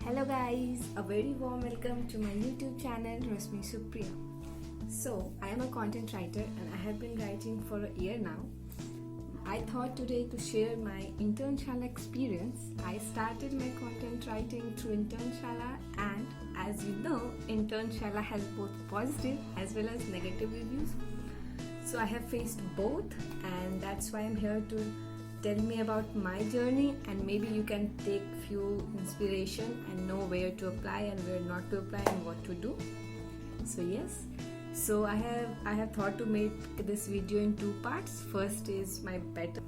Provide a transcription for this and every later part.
Hello guys, a very warm welcome to my YouTube channel Rasmi Supriya. So I am a content writer and I have been writing for a year now. I thought today to share my Internshala experience. I started my content writing through Internshala, and as you know, Internshala has both positive as well as negative reviews. So I have faced both, and that's why I'm here to tell me about my journey, and maybe you can take few inspiration and know where to apply and where not to apply and what to do. So yes, so I have thought to make this video in two parts. First is my bitter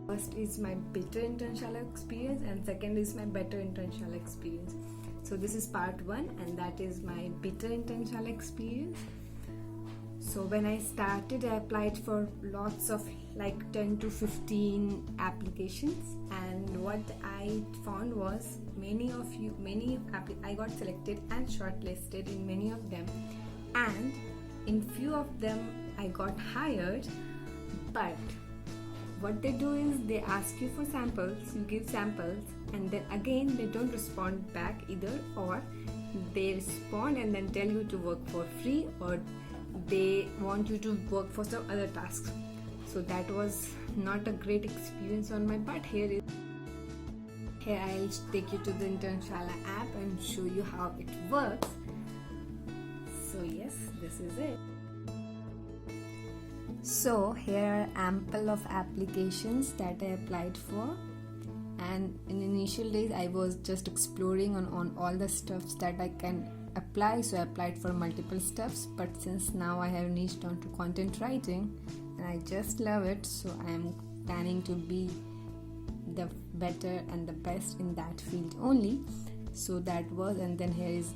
Internshala experience, and second is my better Internshala experience. So this is part one, and that is my bitter Internshala experience. So when I started, I applied for lots of like 10 to 15 applications, and what I found was I got selected and shortlisted in many of them, and in few of them I got hired. But what they do is they ask you for samples, you give samples, and then again they don't respond back either, or they respond and then tell you to work for free, or they want you to work for some other tasks. So that was not a great experience on my part. Here I'll take you to the Internshala app and show you how it works. So yes, this is it. So here are ample of applications that I applied for, and in initial days I was just exploring on all the stuffs that I can apply. So I applied for multiple stuffs, but since now I have niched on to content writing and I just love it, so I am planning to be the better and the best in that field only. So that was, and then here is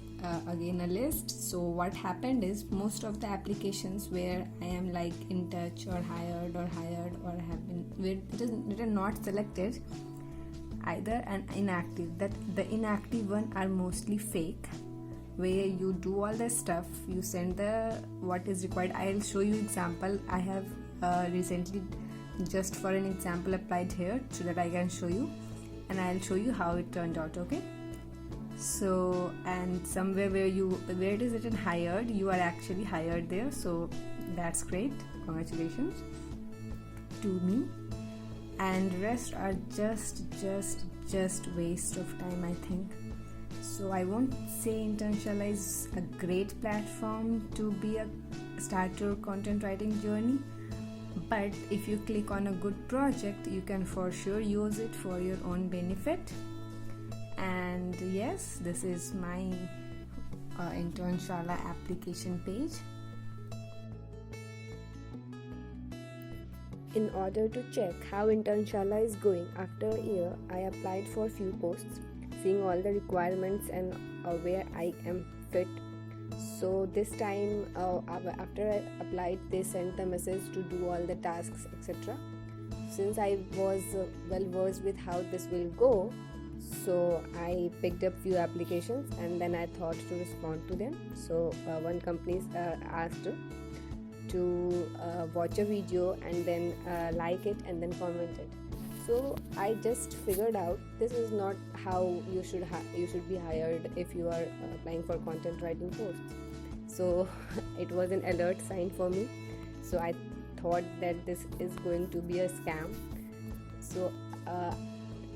again a list. So what happened is, most of the applications where I am like in touch or hired or have been where it is not selected, either an inactive, that the inactive one are mostly fake, where you do all the stuff, you send the what is required. I'll show you example. I have recently, just for an example, applied here so that I can show you, and I'll show you how it turned out. Okay, so and somewhere where it is written hired, you are actually hired there, so that's great, congratulations to me. And rest are just waste of time, I think. So I won't say Internshala is a great platform to be a start your content writing journey, but if you click on a good project, you can for sure use it for your own benefit. And yes, this is my Internshala application page. In order to check how Internshala is going after a year, I applied for few posts, seeing all the requirements and where I am fit. So this time after I applied, they sent the message to do all the tasks, etc. Since I was well versed with how this will go, so I picked up few applications and then I thought to respond to them. So one company asked to watch a video and then like it and then comment it. So I just figured out this is not how you should be hired if you are applying for content writing posts. So it was an alert sign for me. So I thought that this is going to be a scam. So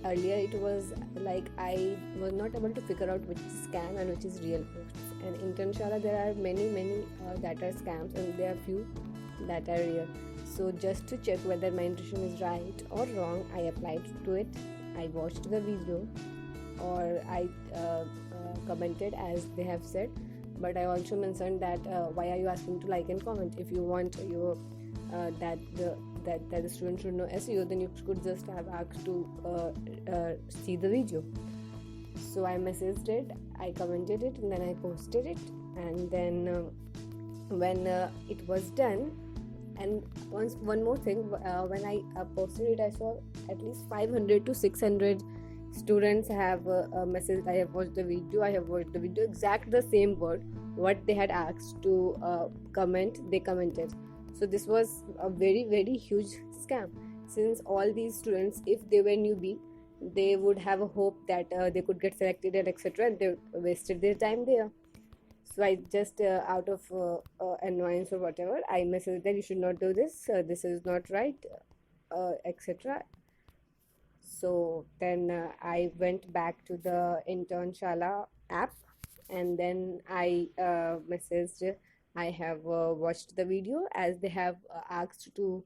earlier it was like I was not able to figure out which is scam and which is real posts. And in Internshala there are many that are scams, and there are few that are real. So just to check whether my intuition is right or wrong, I applied to it, I watched the video, or I commented as they have said. But I also mentioned that why are you asking to like and comment? If you want that the student should know SEO, then you could just have asked to see the video. So I messaged it, I commented it, and then I posted it. And then when it was done, and one more thing, when I posted it, I saw at least 500 to 600 students have a message. I have watched the video, exact the same word what they had asked to comment, they commented. So this was a very huge scam, since all these students, if they were newbie, they would have a hope that they could get selected and etc., and they wasted their time there. So I just out of annoyance or whatever, I messaged that you should not do this, this is not right, etc. So then I went back to the Internshala app, and then I messaged, I have watched the video, as they have asked to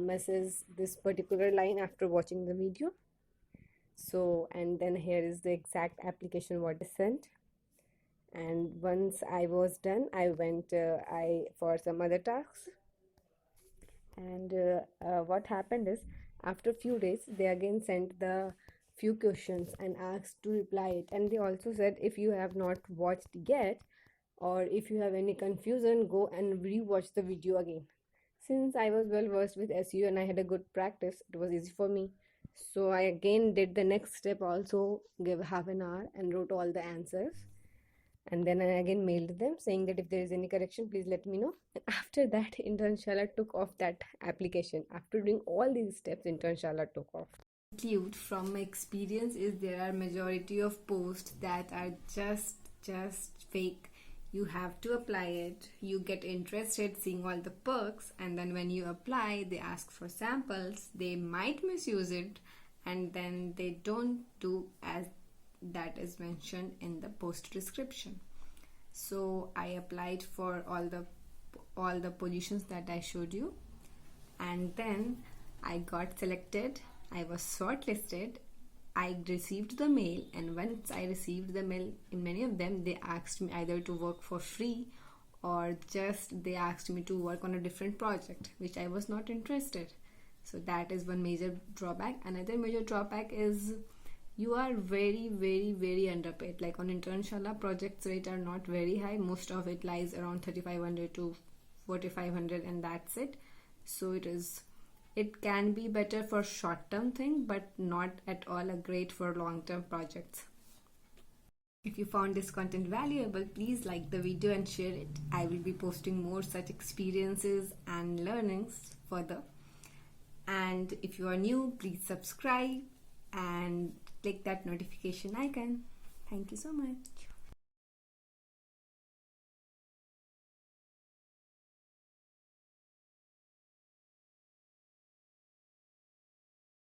message this particular line after watching the video. So, and then here is the exact application what is sent. And once I was done, I went I for some other tasks. And what happened is, after a few days, they again sent the few questions and asked to reply it. And they also said, if you have not watched yet, or if you have any confusion, go and rewatch the video again. Since I was well versed with SEO and I had a good practice, it was easy for me. So I again did the next step, also gave half an hour and wrote all the answers. And then I again mailed them saying that if there is any correction, please let me know. And after that, Internshala took off that application. After doing all these steps, Internshala took off. Conclude from my experience is there are majority of posts that are just fake. You have to apply it, you get interested seeing all the perks, and then when you apply, they ask for samples, they might misuse it, and then they don't do as that is mentioned in the post description. So I applied for all the positions that I showed you, and then I got selected, I was shortlisted, I received the mail, and once I received the mail, in many of them they asked me either to work for free or just they asked me to work on a different project, which I was not interested. So that is one major drawback. Another major drawback is you are very underpaid. Like on Internshala, projects rate are not very high. Most of it lies around 3,500 to 4,500, and that's it. So it can be better for short-term thing, but not at all a great for long-term projects. If you found this content valuable, please like the video and share it. I will be posting more such experiences and learnings further. And if you are new, please subscribe and click that notification icon. Thank you so much.